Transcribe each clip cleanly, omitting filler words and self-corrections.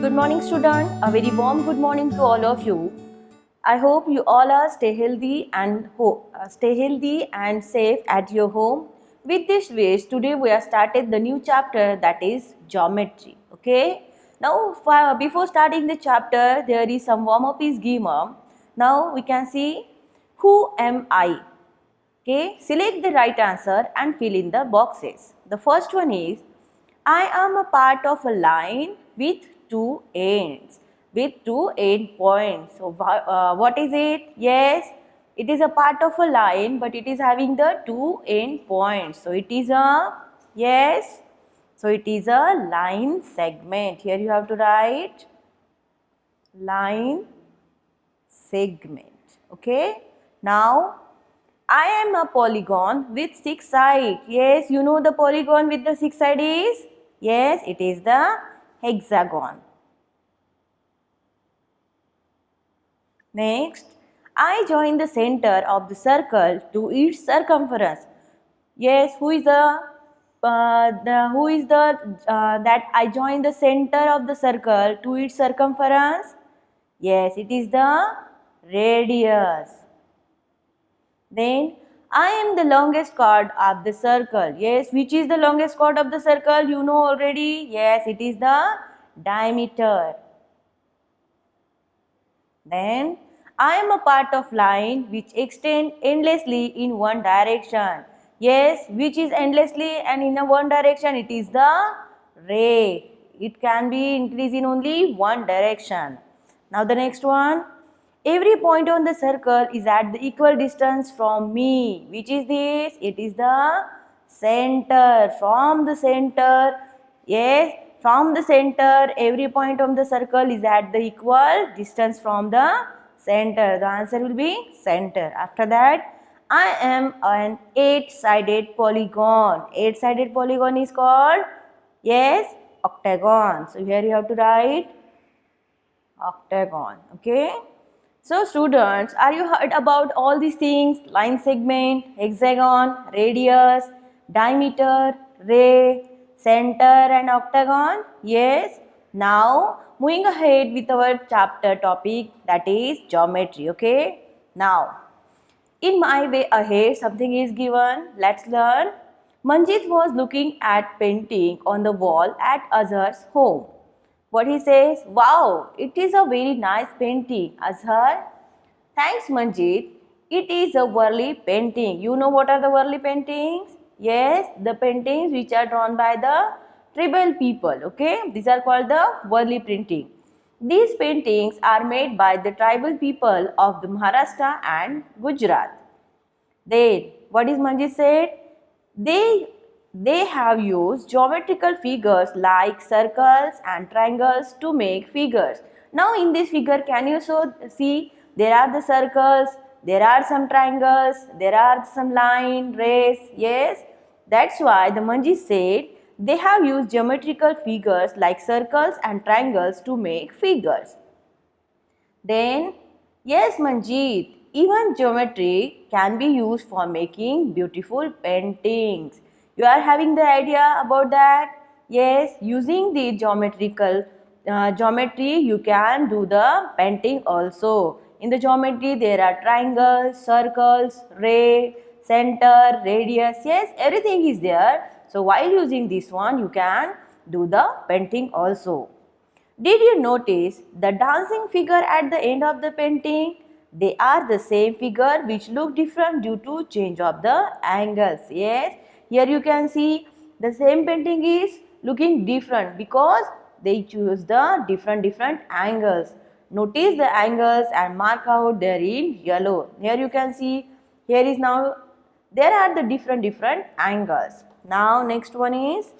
good morning student. A very warm good morning to all of you. I hope you all are stay healthy and safe at your home. With this wish, today we have started the new chapter, that is geometry. Okay. Now before starting the chapter, there is some warm up is given. Now we can see who am I. Okay. Select the right answer and fill in the boxes. The first one is I am a part of a line with two ends, with two end points. So, what is it? Yes, it is a part of a line, but it is having the two end points. So, it is a, yes, so it is a line segment. Here you have to write line segment. Okay. Now, I am a polygon with 6 sides. Yes, you know the polygon with the 6 sides is? Yes, it is the hexagon. Next, I join the center of the circle to its circumference. Yes, who is that I join the center of the circle to its circumference? Yes, it is the radius. Then I am the longest chord of the circle. Yes, which is the longest chord of the circle? You know already. Yes, it is the diameter. Then I am a part of line which extend endlessly in one direction. Yes, which is endlessly and in a one direction? It is the ray. It can be increased in only one direction. Now the next one. Every point on the circle is at the equal distance from me. Which is this? It is the center. From the center, yes, from the center, every point on the circle is at the equal distance from the center. The answer will be center. After that, I am an 8-sided polygon. 8-sided polygon is called, yes, octagon. So here you have to write octagon. Okay. So students, are you heard about all these things? Line segment, hexagon, radius, diameter, ray, center and octagon? Yes. Now moving ahead with our chapter topic, that is geometry. Okay. Now in my way ahead something is given. Let's learn. Manjit was looking at painting on the wall at Azhar's home. What he says, wow, it is a very nice painting. Azhar, thanks Manjit. It is a Worli painting. You know what are the Worli paintings? Yes, the paintings which are drawn by the tribal people. Okay, these are called the Worli painting. These paintings are made by the tribal people of the Maharashtra and Gujarat. Then, what is Manjit said? They have used geometrical figures like circles and triangles to make figures. Now in this figure, can you see there are the circles, there are some triangles, there are some line, rays. Yes, that's why the Manjit said they have used geometrical figures like circles and triangles to make figures. Then, yes Manjit, even geometry can be used for making beautiful paintings. You are having the idea about that? Yes, using the geometry you can do the painting also. In the geometry there are triangles, circles, ray, center, radius. Yes, everything is there. So while using this one you can do the painting also. Did you notice the dancing figure at the end of the painting? They are the same figure which look different due to change of the angles. Yes, here you can see the same painting is looking different because they choose the different angles. Notice the angles and mark out there in yellow. Here you can see, here is now, there are the different angles. Now next one is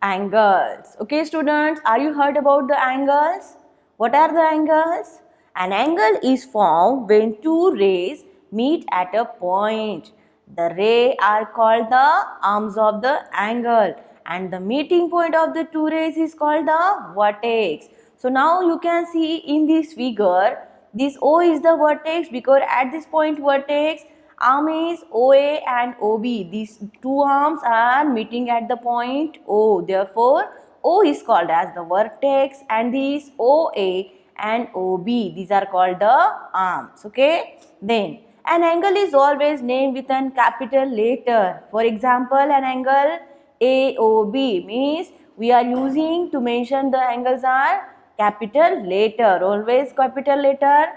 angles. Okay students, are you heard about the angles? What are the angles? An angle is formed when two rays meet at a point. The rays are called the arms of the angle and the meeting point of the two rays is called the vertex. So now you can see in this figure, this O is the vertex because at this point vertex, arm is OA and OB. These two arms are meeting at the point O. Therefore, O is called as the vertex, and these OA and OB, these are called the arms. Okay. Then an angle is always named with an capital letter. For example, an angle AOB means we are using to mention the angles are capital letter, always capital letter.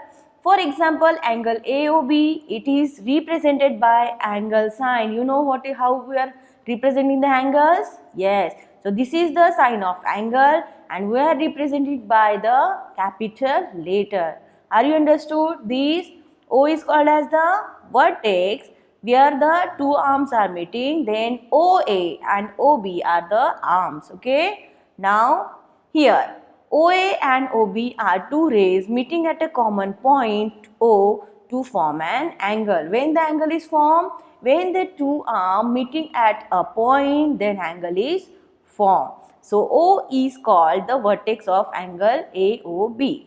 For example, angle AOB, it is represented by angle sign. You know how we are representing the angles? Yes. So this is the sign of angle and we are represented by the capital letter. Are you understood? This O is called as the vertex where the two arms are meeting. Then OA and OB are the arms. Okay. Now here OA and OB are two rays meeting at a common point O to form an angle. When the angle is formed, when the two are meeting at a point, then angle is formed. So O is called the vertex of angle AOB.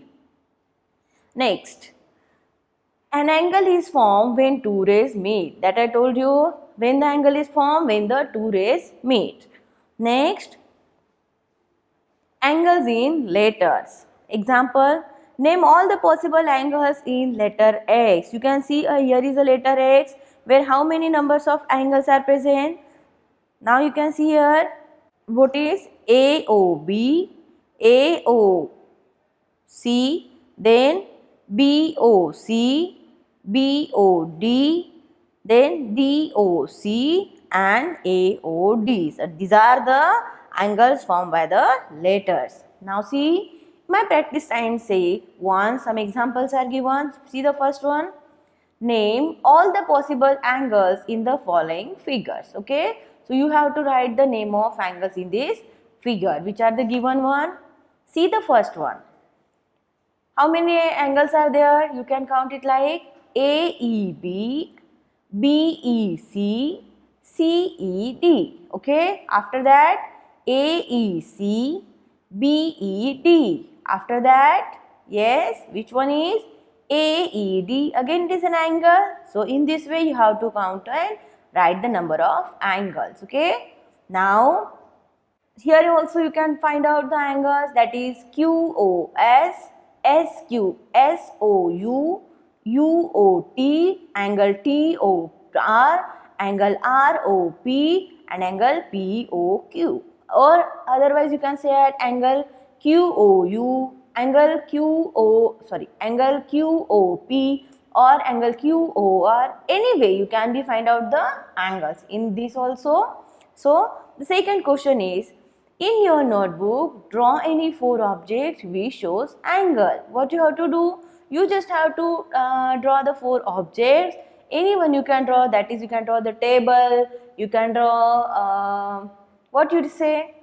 Next, an angle is formed when two rays meet. That I told you, when the angle is formed, when the two rays meet. Next, angles in letters. Example, name all the possible angles in letter X. You can see here is a letter X where how many numbers of angles are present. Now you can see here what is AOB, AOC, then BOC, BOD, then DOC and AOD. So these are the angles formed by the letters. Now see, my practice time say some examples are given. See the first one. Name all the possible angles in the following figures. Okay. So you have to write the name of angles in this figure. Which are the given one? See the first one. How many angles are there? You can count it like AEB, BEC, CED. Okay. After that AEC, BED. After that, yes, which one is AED? Again it is an angle. So in this way you have to count and write the number of angles. Okay. Now here also you can find out the angles, that is QOS, SQ, SOU, UOT, angle TOR, angle ROP and angle POQ. Or otherwise you can say at angle QOU, angle QOP or angle QOR. Anyway, you can be find out the angles in this also. So the second question is, in your notebook, draw any four objects which shows angle. What you have to do? You just have to draw the four objects. Anyone you can draw, that is you can draw the table, you can draw what you say,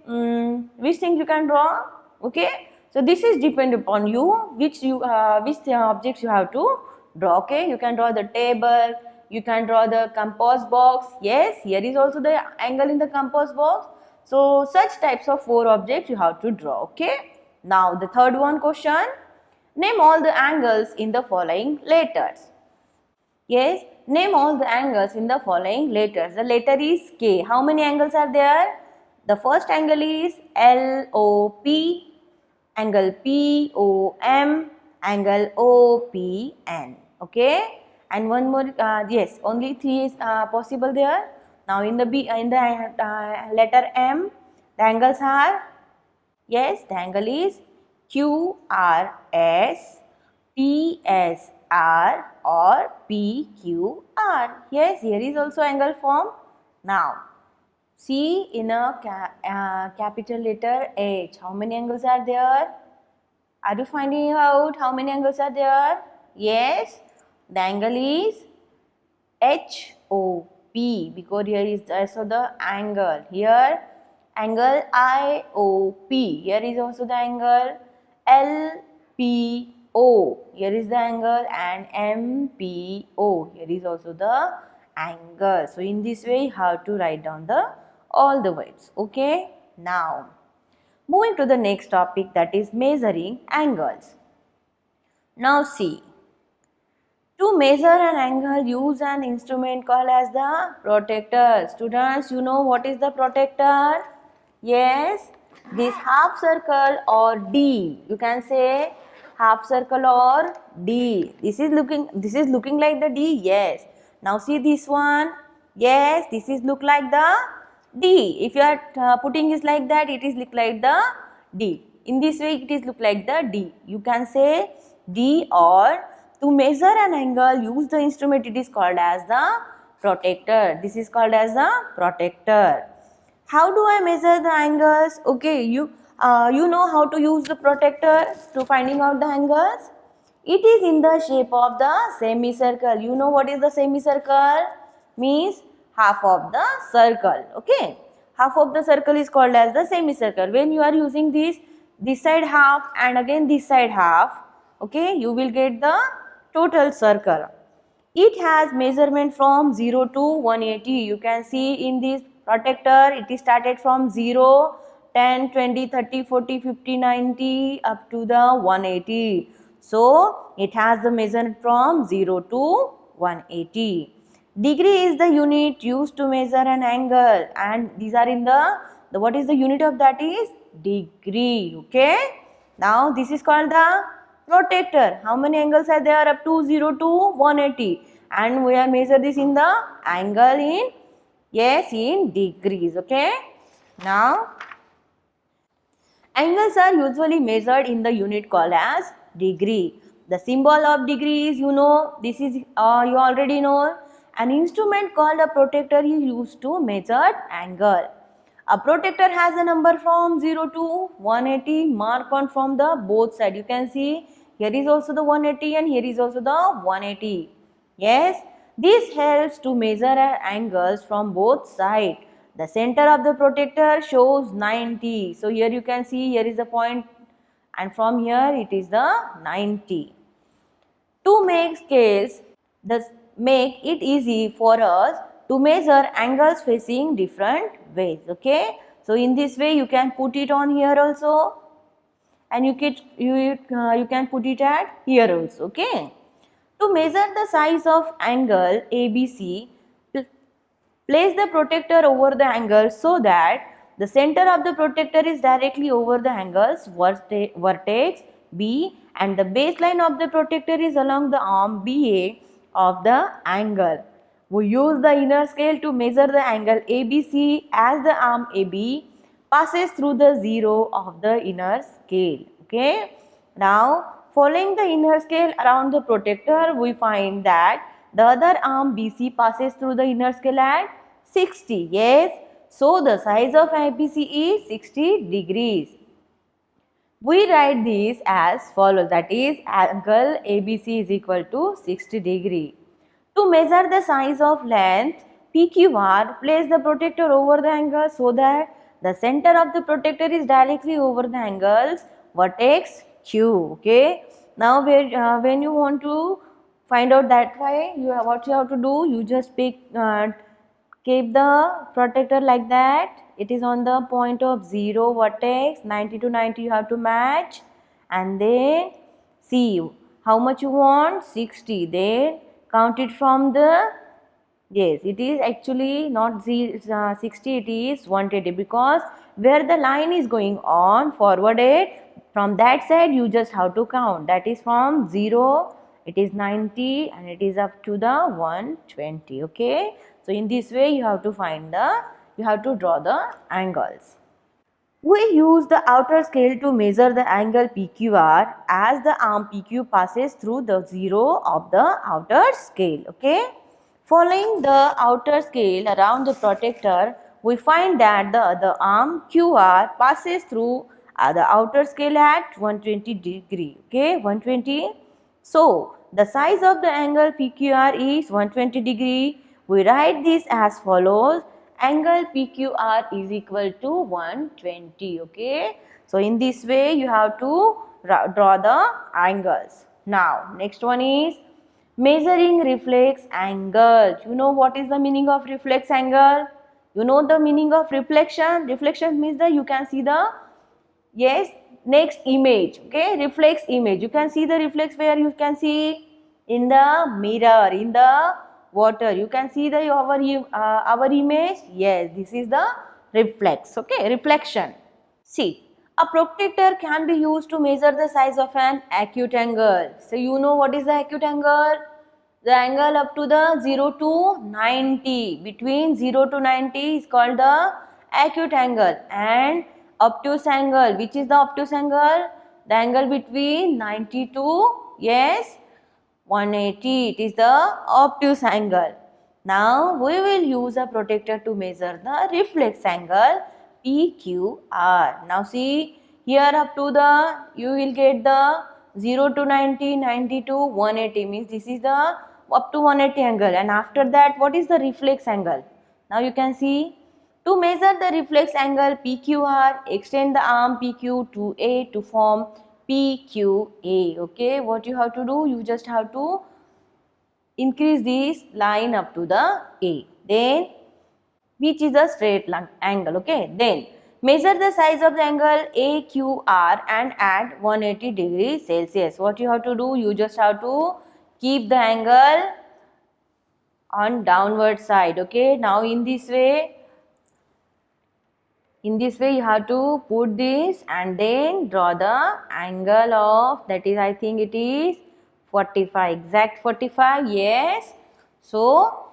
which thing you can draw. Okay. So this is depend upon you, which objects you have to draw. Okay. You can draw the table, you can draw the compass box. Yes, here is also the angle in the compass box. So such types of four objects you have to draw. Okay. Now the third one question. Name all the angles in the following letters. Yes, name all the angles in the following letters. The letter is K. How many angles are there? The first angle is LOP, angle POM, angle OPN. Okay. And one more, yes, only three is possible there. Now in the letter M, the angles are, yes, the angle is QRS, PSR or PQR. Yes, here is also angle form. Now, see in a capital letter H, how many angles are there? Are you finding out how many angles are there? Yes, the angle is HOP, because here is also the angle. Here angle IOP, here is also the angle LPO, here is the angle, and MPO, here is also the angle. So in this way you have to write down all the words. Okay. Now moving to the next topic, that is measuring angles. Now see, to measure an angle, use an instrument called as the protractor. Students, you know what is the protractor? Yes, this half circle or D. You can say half circle or D. This is looking like the D. Yes. Now see this one. Yes, this is look like the D. If you are putting it like that, it is look like the D. In this way, it is look like the D. You can say D, or to measure an angle, use the instrument. It is called as the protractor. This is called as the protractor. How do I measure the angles? Okay, you know how to use the protractor to finding out the angles. It is in the shape of the semicircle. You know what is the semicircle? Means half of the circle. Okay, half of the circle is called as the semicircle. When you are using this side half and again this side half, okay, you will get the total circle. It has measurement from 0 to 180. You can see in this protractor, it is started from 0, 10, 20, 30, 40, 50, 90 up to the 180. So, it has the measurement from 0 to 180. Degree is the unit used to measure an angle, and these are in the what is the unit of that is degree. Okay. Now, this is called the protractor. How many angles are there up to 0 to 180? And we have measured this in the angle in, yes, in degrees. Okay. Now, angles are usually measured in the unit called as degree. The symbol of degree is, you know, this is you already know. An instrument called a protractor is used to measure angle. A protractor has a number from 0 to 180 marked on from the both side. You can see here is also the 180 and here is also the 180. Yes, this helps to measure angles from both sides. The center of the protractor shows 90. So here you can see here is the point and from here it is the 90. To make scales, make it easy for us to measure angles facing different ways. Okay, so in this way you can put it on here also, and you can put it at here also. Okay, to measure the size of angle ABC, place the protractor over the angle so that the center of the protractor is directly over the angle's vertex B, and the baseline of the protractor is along the arm BA of the angle. We use the inner scale to measure the angle ABC as the arm AB passes through the zero of the inner scale. Okay. Now, following the inner scale around the protractor, we find that the other arm BC passes through the inner scale at 60. Yes. So, the size of ABC is 60 degrees. We write this as follows, that is angle ABC is equal to 60 degree. To measure the size of length PQR, place the protractor over the angle so that the center of the protractor is directly over the angle's vertex Q. Okay. Now, when you want to find out that way, what you have to do, you just keep the protractor like that. It is on the point of 0 vertex, 90 to 90 you have to match, and then see how much you want, 60. Then count it from the, yes, it is actually not 60, it is 120, because where the line is going on forwarded, from that side you just have to count, that is from 0, it is 90 and it is up to the 120. Okay. So, in this way you have to draw the angles. We use the outer scale to measure the angle PQR as the arm PQ passes through the zero of the outer scale. Okay. Following the outer scale around the protractor, we find that the other arm QR passes through the outer scale at 120 degree. Okay, 120. So, the size of the angle PQR is 120 degree. We write this as follows. Angle PQR is equal to 120. Okay. So, in this way you have to draw the angles. Now, next one is measuring reflex angle. You know what is the meaning of reflex angle? You know the meaning of reflection? Reflection means that you can see the, yes, next image. Okay, reflex image. You can see the reflex where you can see in the mirror, in the water. You can see the our image. Yes, this is the reflex. Okay, reflection. See, a protractor can be used to measure the size of an acute angle. So you know what is the acute angle? The angle up to the 0 to 90. Between 0 to 90 is called the acute angle. And obtuse angle. Which is the obtuse angle? The angle between 90 to, yes, 180. It is the obtuse angle. Now we will use a protractor to measure the reflex angle PQR. Now see here up to the, you will get the 0 to 90, 90 to 180, means this is the up to 180 angle, and after that what is the reflex angle? Now you can see, to measure the reflex angle PQR, extend the arm PQ to A to form PQA. Okay, what you have to do, you just have to increase this line up to the A, then which is a straight line angle. Okay, then measure the size of the angle AQR and add 180 degrees Celsius. What you have to do, you just have to keep the angle on downward side. Okay, now in this way you have to put this and then draw the angle of, that is, I think it is 45, exact 45. Yes, so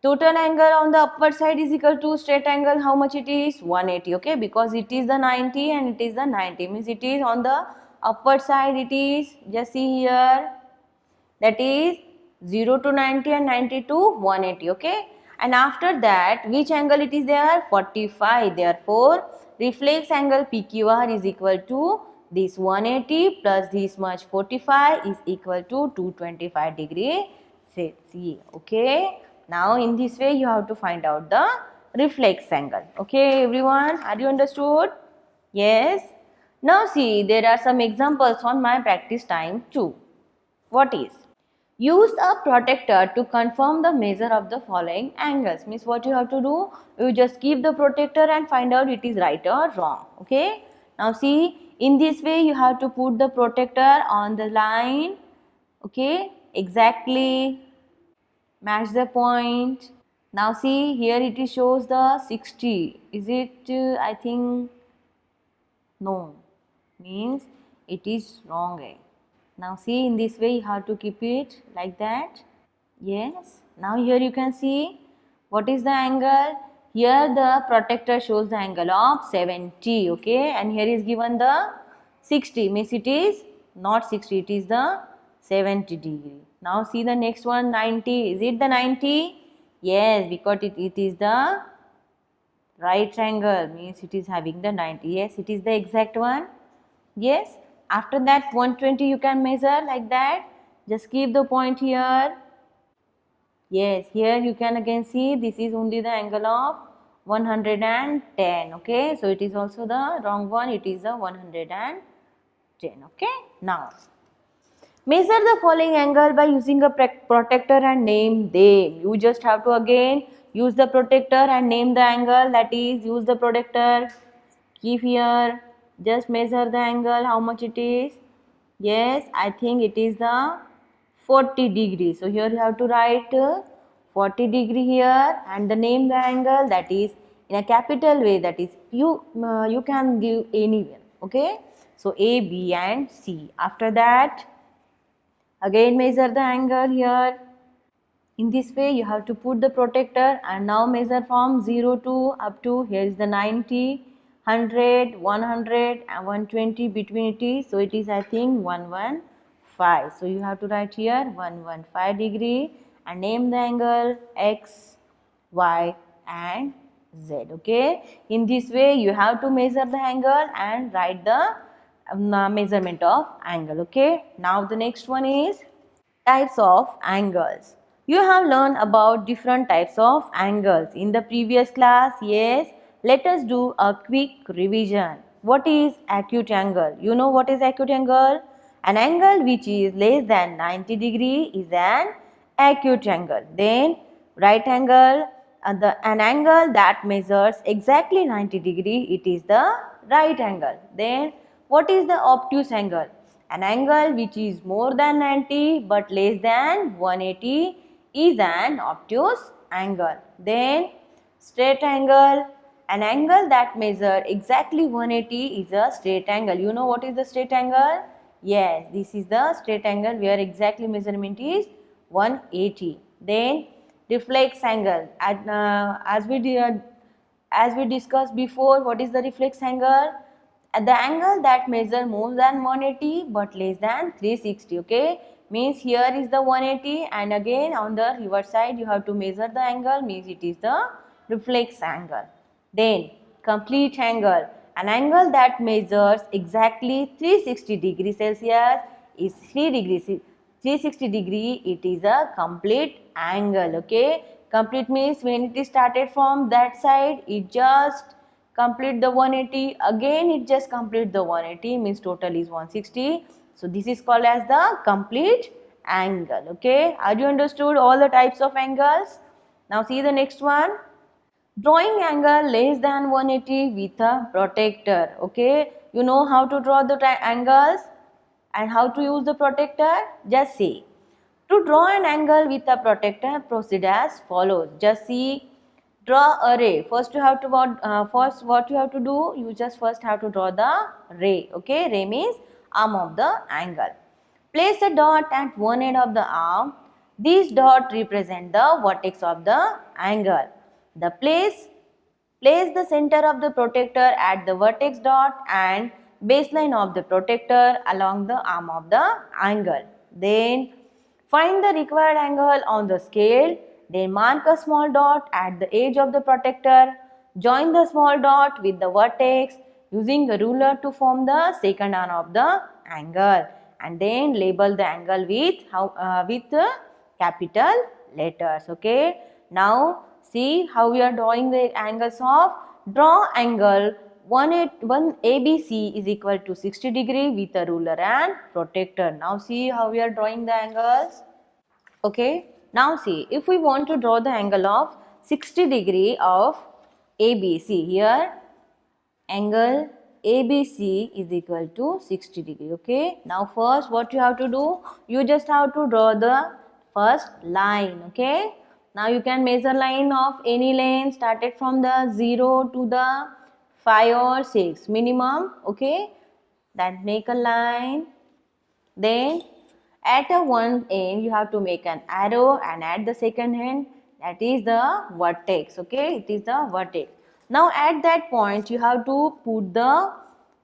total angle on the upward side is equal to straight angle, how much it is? 180. Okay, because it is the 90 and it is the 90, means it is on the upward side. It is, just see here, that is 0 to 90 and 90 to 180. Okay, and after that which angle it is there? 45. Therefore reflex angle PQR is equal to this 180 plus this much 45 is equal to 225 degree Celsius. Okay, now in this way you have to find out the reflex angle. Okay everyone, are you understood? Yes. Now see, there are some examples on my practice time too. What is? Use a protractor to confirm the measure of the following angles. Means what you have to do, you just keep the protractor and find out it is right or wrong. Okay. Now see, in this way you have to put the protractor on the line. Okay, exactly match the point. Now see here it is shows the 60. Is it? I think no. Means it is wrong. Now see, in this way you have to keep it like that. Yes. Now here you can see what is the angle. Here the protractor shows the angle of 70. Okay, and here is given the 60, means it is not 60, it is the 70 degree. Now see the next one, 90. Is it the 90? Yes, because it is the right angle, means it is having the 90. Yes, it is the exact one. Yes. After that 120 you can measure like that. Just keep the point here. Yes, here you can again see this is only the angle of 110. Okay, so it is also the wrong one. It is the 110. Okay, now measure the following angle by using a protractor and name them. You just have to again use the protractor and name the angle. That is, use the protractor. Keep here. Just measure the angle, how much it is. Yes, I think it is the 40 degree. So here you have to write 40 degree here and the name the angle, that is in a capital way, that is you can give anywhere. Okay, so A, B and C. After that again measure the angle here. In this way you have to put the protractor and now measure from 0 to up to, here is the 90, 100, 100 and 120 between it is. So it is, I think, 115. So you have to write here 115 degree and name the angle X, Y and Z. Okay. In this way you have to measure the angle and write the measurement of angle. Okay. Now the next one is types of angles. You have learned about different types of angles in the previous class. Yes. Let us do a quick revision. What is acute angle? You know what is acute angle? An angle which is less than 90 degree is an acute angle. Then right angle, an angle that measures exactly 90 degree, it is the right angle. Then what is the obtuse angle? An angle which is more than 90 but less than 180 is an obtuse angle. Then straight angle, An angle that measures exactly 180 is a straight angle. You know what is the straight angle? Yes, this is the straight angle where exactly measurement is 180. Then reflex angle. As we discussed before, what is the reflex angle? The angle that measures more than 180 but less than 360. Okay, means here is the 180 and again on the reverse side you have to measure the angle, means it is the reflex angle. Then complete angle. An angle that measures exactly 360 degrees Celsius is 360 degree. It is a complete angle. Okay, complete means when it is started from that side, it just complete the 180. Again, it just complete the 180, means total is 160. So this is called as the complete angle. Okay, are you understood all the types of angles? Now see the next one. Drawing angle less than 180 with a protractor. Okay, you know how to draw the angles and how to use the protractor? Just see. To draw an angle with a protractor, proceed as follows. Just see, draw a ray. First you have to first what you have to do? You just first have to draw the ray. Okay, ray means arm of the angle. Place a dot at one end of the arm. These dots represent the vertex of the angle. Place the center of the protractor at the vertex dot and baseline of the protractor along the arm of the angle. Then find the required angle on the scale. Then mark a small dot at the edge of the protractor. Join the small dot with the vertex using the ruler to form the second arm of the angle. And then label the angle with capital letters. Okay. Now see how we are drawing the angles of. Draw angle 1 ABC is equal to 60 degree with a ruler and protractor. Now see how we are drawing the angles. Okay. Now see, if we want to draw the angle of 60 degree of ABC, here angle ABC is equal to 60 degree. Okay. Now first what you have to do? You just have to draw the first line. Okay. Now you can measure line of any length started from the 0 to the 5 or 6 minimum. Okay. That make a line. Then at a one end you have to make an arrow and at the second end that is the vertex. Okay. It is the vertex. Now at that point you have to put the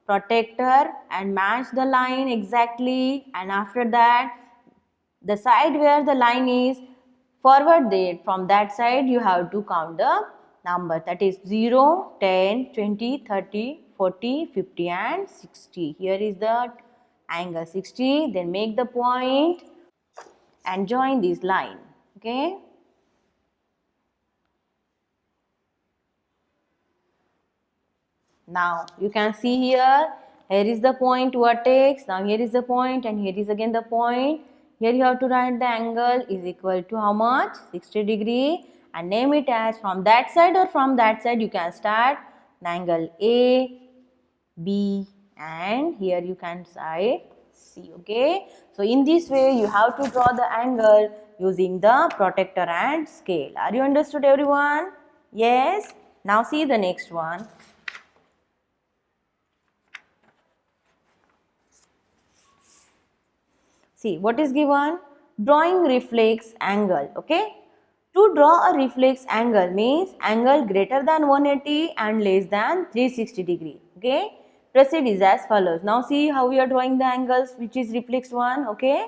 protractor and match the line exactly, and after that the side where the line is forward there, from that side you have to count the number, that is 0, 10, 20, 30, 40, 50 and 60. Here is the angle 60. Then make the point and join this line. Okay. Now you can see here is the point vertex. Now here is the point and here is again the point. Here you have to write the angle is equal to how much? 60 degree, and name it as from that side or from that side you can start the angle A, B and here you can side C. Okay. So in this way you have to draw the angle using the protractor and scale. Are you understood everyone? Yes. Now see the next one. See what is given? Drawing reflex angle. Okay. To draw a reflex angle means angle greater than 180 and less than 360 degree. Okay. Proceed is as follows. Now see how we are drawing the angles which is reflex one. Okay.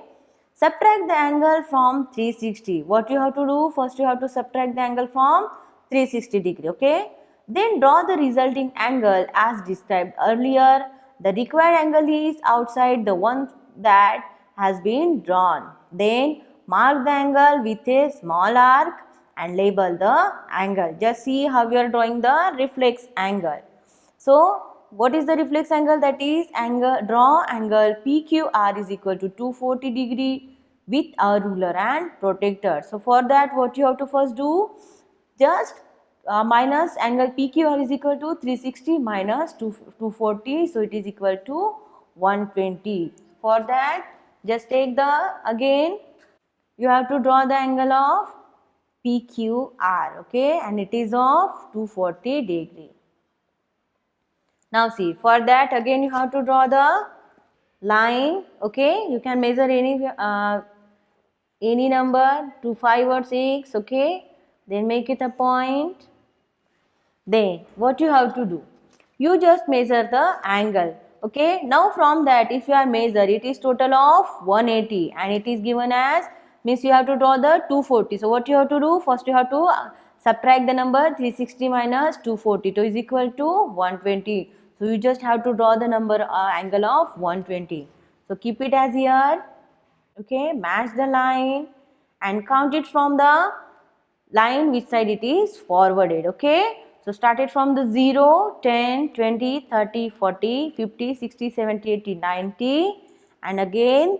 Subtract the angle from 360. What you have to do? First you have to subtract the angle from 360 degree. Okay. Then draw the resulting angle as described earlier. The required angle is outside the one that has been drawn. Then mark the angle with a small arc and label the angle. Just see how we are drawing the reflex angle. So what is the reflex angle? That is draw angle PQR is equal to 240 degree with a ruler and protractor. So for that what you have to first do? Just minus angle PQR is equal to 360 minus 240. So it is equal to 120. For that just take the again you have to draw the angle of PQR. Okay, and it is of 240 degree. Now see, for that again you have to draw the line. Okay, you can measure any number to 5 or 6. Okay, then make it a point. Then what you have to do, you just measure the angle. Okay, now from that if you are measure, it is total of 180 and it is given as, means you have to draw the 240. So what you have to do, first you have to subtract the number 360 minus 240, so is equal to 120. So you just have to draw the number angle of 120. So keep it as here. Okay, match the line and count it from the line which side it is forwarded. Okay, so start it from the 0, 10, 20, 30, 40, 50, 60, 70, 80, 90 and again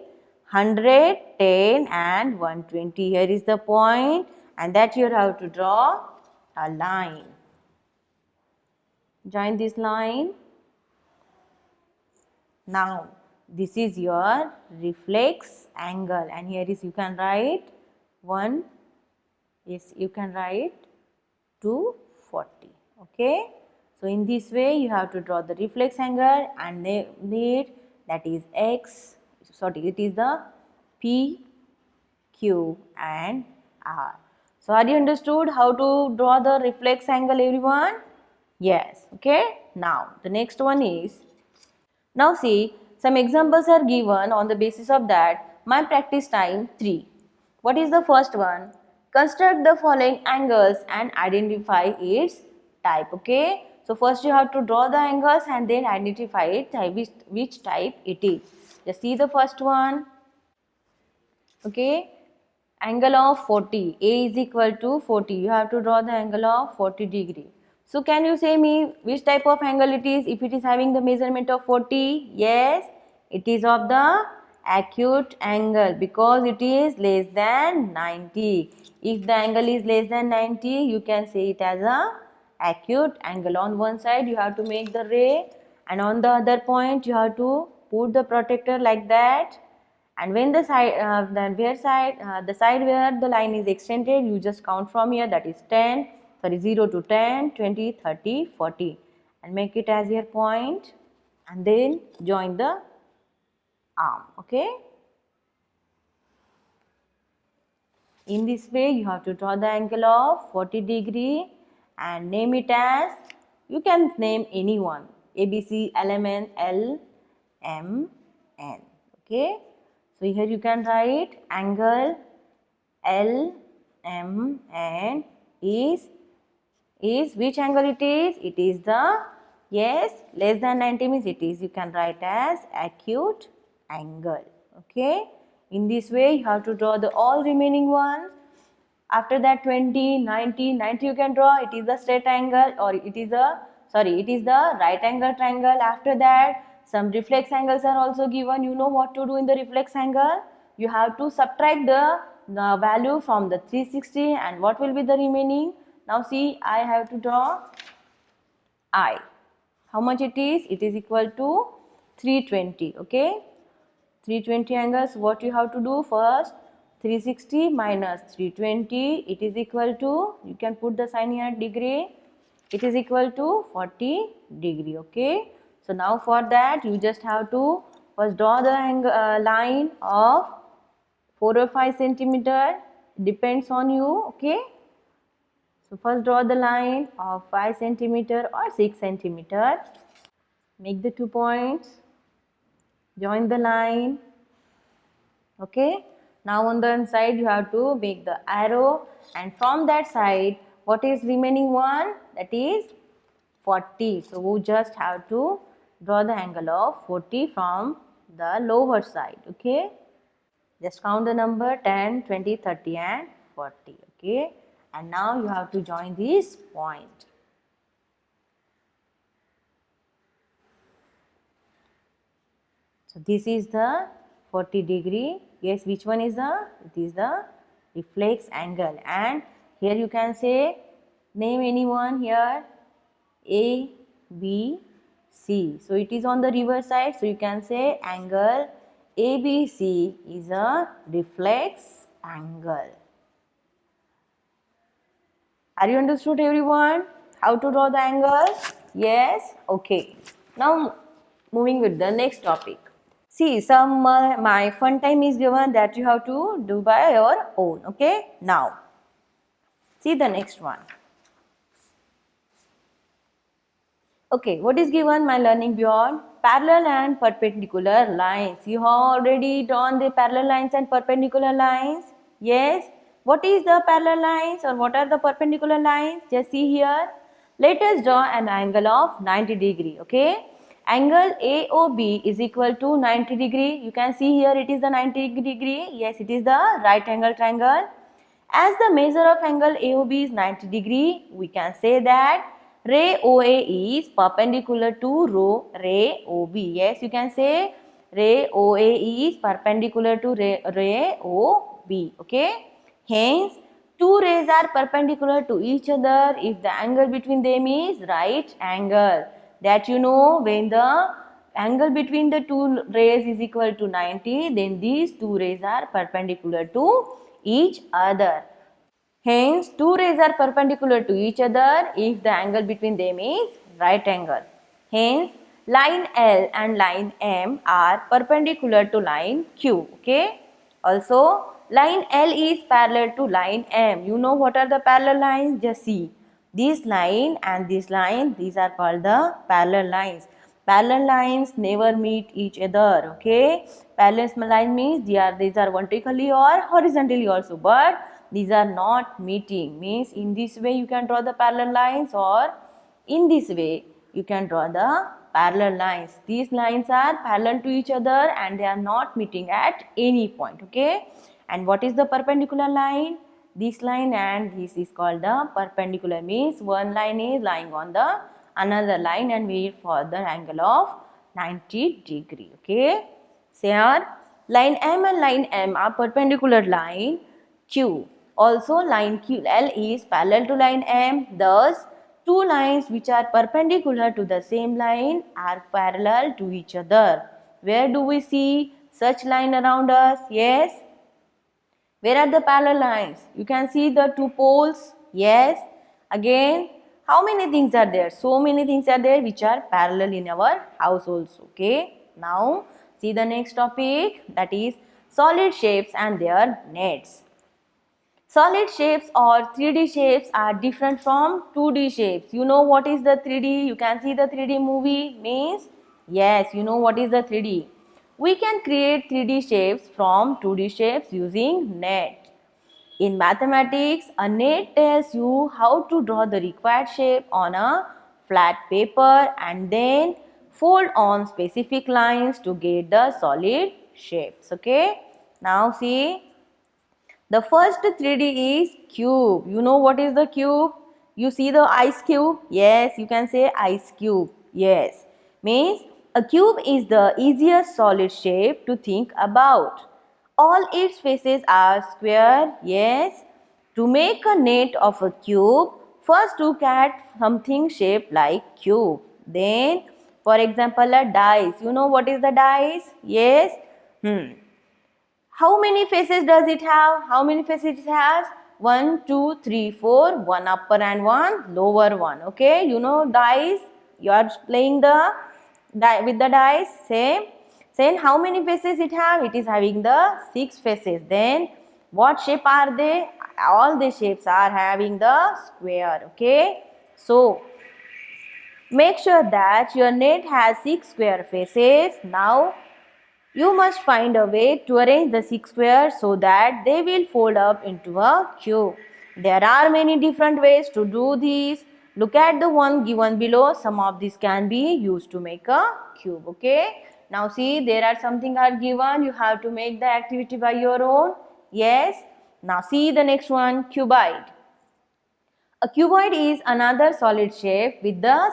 100, 10 and 120. Here is the point and that you have to draw a line. Join this line. Now this is your reflex angle and here is you can write 1, yes you can write 240. Okay, so in this way you have to draw the reflex angle and need that is x, sorry it is the p, q and r. So are you understood how to draw the reflex angle everyone? Yes. Okay, now the next one is, now see, some examples are given on the basis of that. My practice time 3. What is the first one? Construct the following angles and identify its type. Okay. So first you have to draw the angles and then identify it, which type it is. Just see the first one. Okay. Angle of 40. A is equal to 40. You have to draw the angle of 40 degree. So can you say me which type of angle it is if it is having the measurement of 40? Yes, it is of the acute angle because it is less than 90. If the angle is less than 90, you can say it as a acute angle. On one side you have to make the ray and on the other point you have to put the protector like that. And when the side, the side where the line is extended, you just count from here, that is 10, sorry 0 to 10, 20, 30, 40 and make it as your point and then join the arm. Okay. In this way you have to draw the angle of 40 degree and name it as, you can name anyone, ABC, LMN, L, M, N. Okay. So here you can write angle L, M, N is which angle it is? It is the, yes, less than 90 means it is, you can write as acute angle. Okay. In this way you have to draw the all remaining ones. After that 20, 90, 90 you can draw, it is the straight angle or it is a, sorry, it is the right angle triangle. After that some reflex angles are also given. You know what to do in the reflex angle? You have to subtract the value from the 360 and what will be the remaining? Now see, I have to draw I. How much it is? It is equal to 320. Okay. 320 angles, what you have to do first? 360 minus 320, it is equal to, you can put the sign here degree, it is equal to 40 degree. Okay. So now for that you just have to first draw the line of 4 or 5 centimeter, depends on you. Okay. So first draw the line of 5 centimeter or 6 centimeter. Make the 2 points. Join the line. Okay. Now on the side you have to make the arrow and from that side what is remaining one? That is 40. So we just have to draw the angle of 40 from the lower side. Okay. Just count the number 10, 20, 30 and 40. Okay. And now you have to join this point. So this is the 40 degree. Yes, which one is the? It is the reflex angle. And here you can say, name anyone here, A, B, C. So it is on the reverse side. So you can say angle ABC is a reflex angle. Are you understood everyone? How to draw the angles? Yes? Okay. Now moving with the next topic. See, some my fun time is given that you have to do by your own. Okay. Now see the next one. Okay, what is given? My learning beyond parallel and perpendicular lines. You have already drawn the parallel lines and perpendicular lines. Yes. What is the parallel lines or what are the perpendicular lines? Just see here. Let us draw an angle of 90 degree. Okay. Angle AOB is equal to 90 degree. You can see here it is the 90 degree. Yes, it is the right angle triangle. As the measure of angle AOB is 90 degree, we can say that ray OA is perpendicular to ray OB. Yes, you can say ray OA is perpendicular to ray OB. Okay. Hence, two rays are perpendicular to each other if the angle between them is right angle. That you know, when the angle between the two rays is equal to 90, then these two rays are perpendicular to each other. Hence, two rays are perpendicular to each other if the angle between them is right angle. Hence, line L and line M are perpendicular to line Q. Okay. Also, line L is parallel to line M. You know what are the parallel lines? Just see. This line and this line, these are called the parallel lines. Parallel lines never meet each other. Okay. Parallel line means these are vertically or horizontally also, but these are not meeting. Means in this way you can draw the parallel lines, or in this way you can draw the parallel lines. These lines are parallel to each other and they are not meeting at any point. Okay. And what is the perpendicular line? This line and this is called the perpendicular. Means one line is lying on the another line and we for the angle of 90 degree. Okay. So here line M and line M are perpendicular line Q. Also line QL is parallel to line M. Thus two lines which are perpendicular to the same line are parallel to each other. Where do we see such line around us? Yes. Where are the parallel lines? You can see the two poles. Yes. Again, how many things are there? So many things are there which are parallel in our house also. Okay. Now, see the next topic, that is solid shapes and their nets. Solid shapes or 3D shapes are different from 2D shapes. You know what is the 3D? You can see the 3D movie means? Yes, you know what is the 3D. We can create 3D shapes from 2D shapes using net. In mathematics, a net tells you how to draw the required shape on a flat paper and then fold on specific lines to get the solid shapes. Okay. Now see. The first 3D is cube. You know what is the cube? You see the ice cube? Yes, you can say ice cube. Yes. Means a cube is the easiest solid shape to think about. All its faces are square. Yes. To make a net of a cube, first look at something shaped like cube. Then, for example, a dice. You know what is the dice? Yes. How many faces does it have? How many faces it has? 1, 2, 3, 4. One upper and one lower one. Okay. You know dice. You are playing the with the dice. Same. Then how many faces it have? It is having the 6 faces. Then what shape are they? All the shapes are having the square. Okay. So make sure that your net has 6 square faces. Now you must find a way to arrange the 6 squares so that they will fold up into a cube. There are many different ways to do this. Look at the one given below. Some of these can be used to make a cube. Okay. Now see, there are something are given. You have to make the activity by your own. Yes. Now see the next one, cuboid. A cuboid is another solid shape with the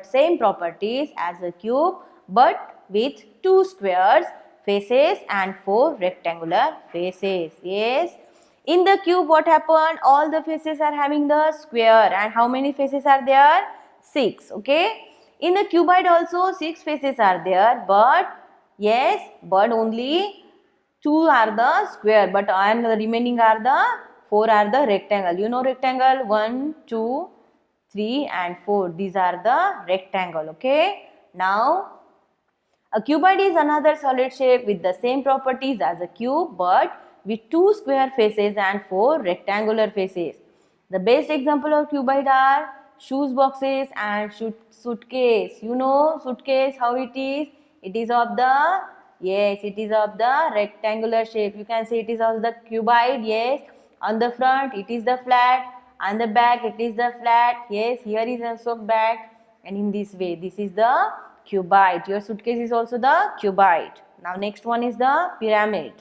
same properties as a cube, but with 2 squares faces and 4 rectangular faces. Yes. In the cube, what happened? All the faces are having the square. And how many faces are there? 6. Okay. In the cuboid also 6 faces are there. But yes, but only 2 are the square. But and the remaining are the 4 are the rectangle. You know rectangle? 1, 2, 3 and 4. These are the rectangle. Okay. Now, a cuboid is another solid shape with the same properties as a cube but with 2 square faces and 4 rectangular faces. The best example of cuboid are shoes boxes and suitcase. You know suitcase how it is? It is of the, yes, it is of the rectangular shape. You can say it is of the cuboid, yes. On the front it is the flat, on the back it is the flat, yes, here is also back, and in this way this is the cuboid. Your suitcase is also the cuboid. Now next one is the pyramid.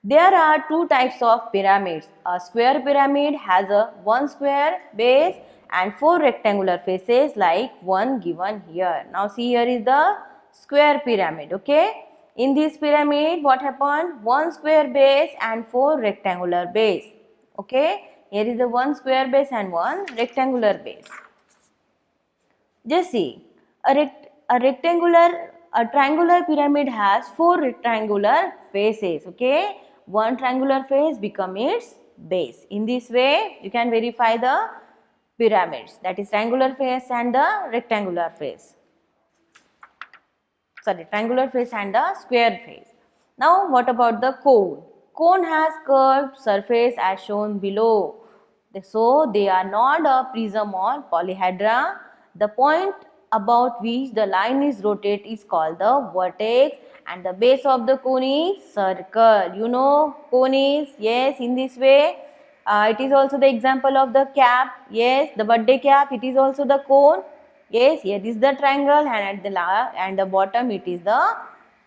There are two types of pyramids. A square pyramid has a one square base and four rectangular faces like one given here. Now see, here is the square pyramid, okay. In this pyramid what happened? One square base and four rectangular base, okay. Here is the one square base and one rectangular base. Just see, a triangular pyramid has four rectangular faces, okay. One triangular face becomes its base. In this way, you can verify the pyramids, that is triangular face and the rectangular face. Sorry, triangular face and the square face. Now, what about the cone? Cone has curved surface as shown below. So, they are not a prism or polyhedra. The point about which the line is rotated is called the vertex, and the base of the cone is circle. You know cone is, yes, in this way. It is also the example of the cap, yes, the birthday cap, it is also the cone. Yes, here is the triangle, and at the bottom it is the,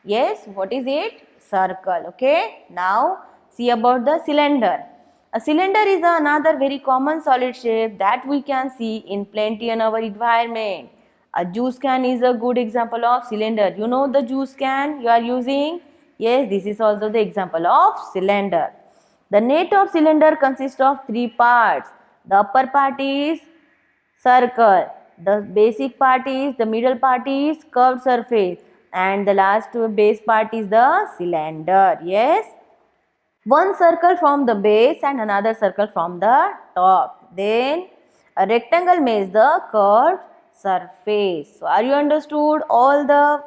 yes, what is it? Circle, okay. Now see about the cylinder. A cylinder is another very common solid shape that we can see in plenty in our environment. A juice can is a good example of cylinder. You know the juice can you are using? Yes, this is also the example of cylinder. The net of cylinder consists of three parts. The upper part is circle, the basic part is, the middle part is curved surface, and the last base part is the cylinder, yes. One circle from the base and another circle from the top. Then a rectangle makes the curved surface. So are you understood all the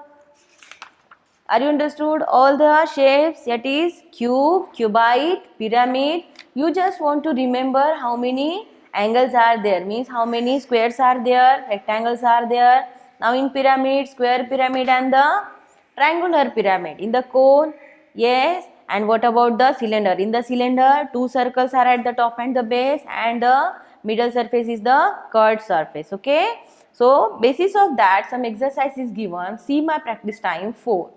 shapes? That is cube, cuboid, pyramid. You just want to remember how many angles are there, means how many squares are there, rectangles are there. Now in pyramid, square pyramid and the triangular pyramid. In the cone, yes. And what about the cylinder? In the cylinder, two circles are at the top and the base, and the middle surface is the curved surface, okay. So basis of that, some exercise is given. See my practice time 4.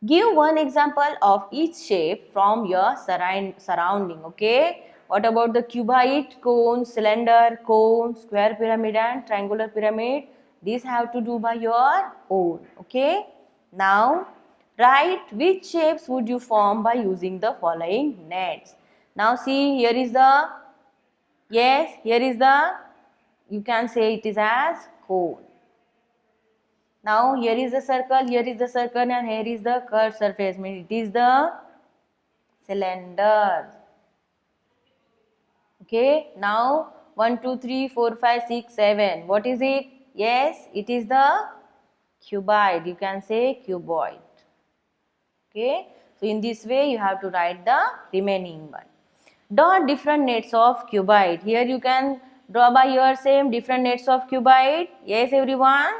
Give one example of each shape from your surrounding, okay. What about the cuboid, cone, cylinder, cone, square pyramid and triangular pyramid? These have to do by your own, okay. Now write which shapes would you form by using the following nets. Now see, here is the, yes, here is the, you can say it is as cone. Now here is the circle, and here is the curved surface, means it is the cylinder. Okay, now 1, 2, 3, 4, 5, 6, 7. What is it? Yes, it is the cuboid. You can say cuboid. Okay, so in this way you have to write the remaining one. Draw different nets of cuboid. Here you can draw by your same different nets of cuboid. Yes, everyone?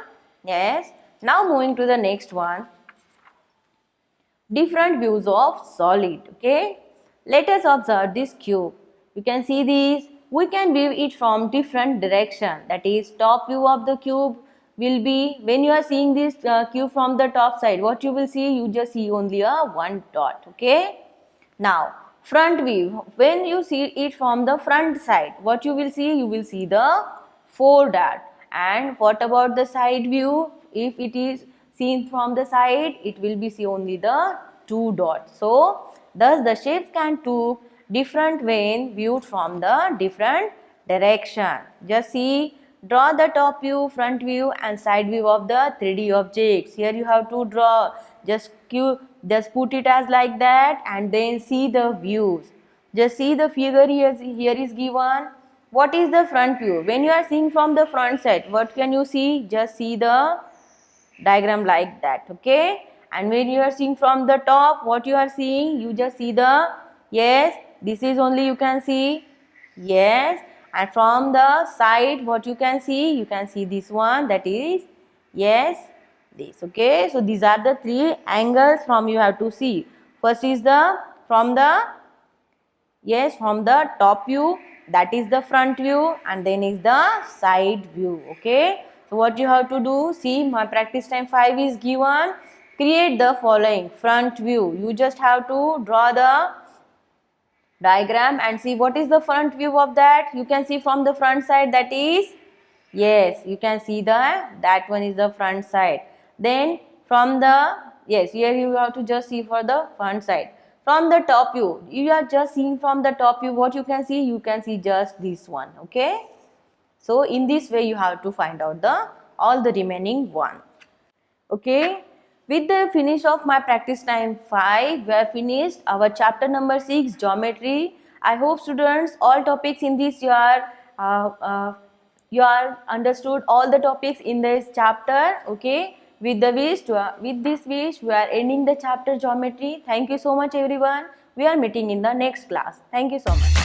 Yes. Now moving to the next one. Different views of solid. Okay. Let us observe this cube. You can see this. We can view it from different direction. That is, top view of the cube will be, when you are seeing this cube from the top side, what you will see? You just see only a one dot, okay. Now front view, when you see it from the front side, what you will see? You will see the 4 dot. And what about the side view? If it is seen from the side, it will be see only the 2 dots. So thus the shapes can take different when viewed from the different direction. Just see, draw the top view, front view and side view of the 3D objects. Here you have to draw, just put it as like that and then see the views. Just see the figure here is given. What is the front view? When you are seeing from the front side, what can you see? Just see the diagram like that. Okay, and when you are seeing from the top, what you are seeing, you just see the, yes, this is only you can see, yes, and from the side what you can see this one, that is, yes, this. Okay, so these are the three angles from you have to see. First is the from the, yes, from the top view, that is the front view, and then is the side view. Okay, so what you have to do, see, my practice time 5 is given. Create the following front view. You just have to draw the diagram and see what is the front view of that. You can see from the front side, that is, yes, you can see that one is the front side. Then from the, yes, here you have to just see for the front side. From the top view, you are just seeing from the top view, what you can see just this one. Okay, so in this way you have to find out the all the remaining one. Okay, with the finish of my practice time 5, we have finished our chapter number 6, geometry. I hope students, all topics in this you are understood all the topics in this chapter. Okay, with this wish we are ending the chapter geometry. Thank you so much everyone. We are meeting in the next class. Thank you so much.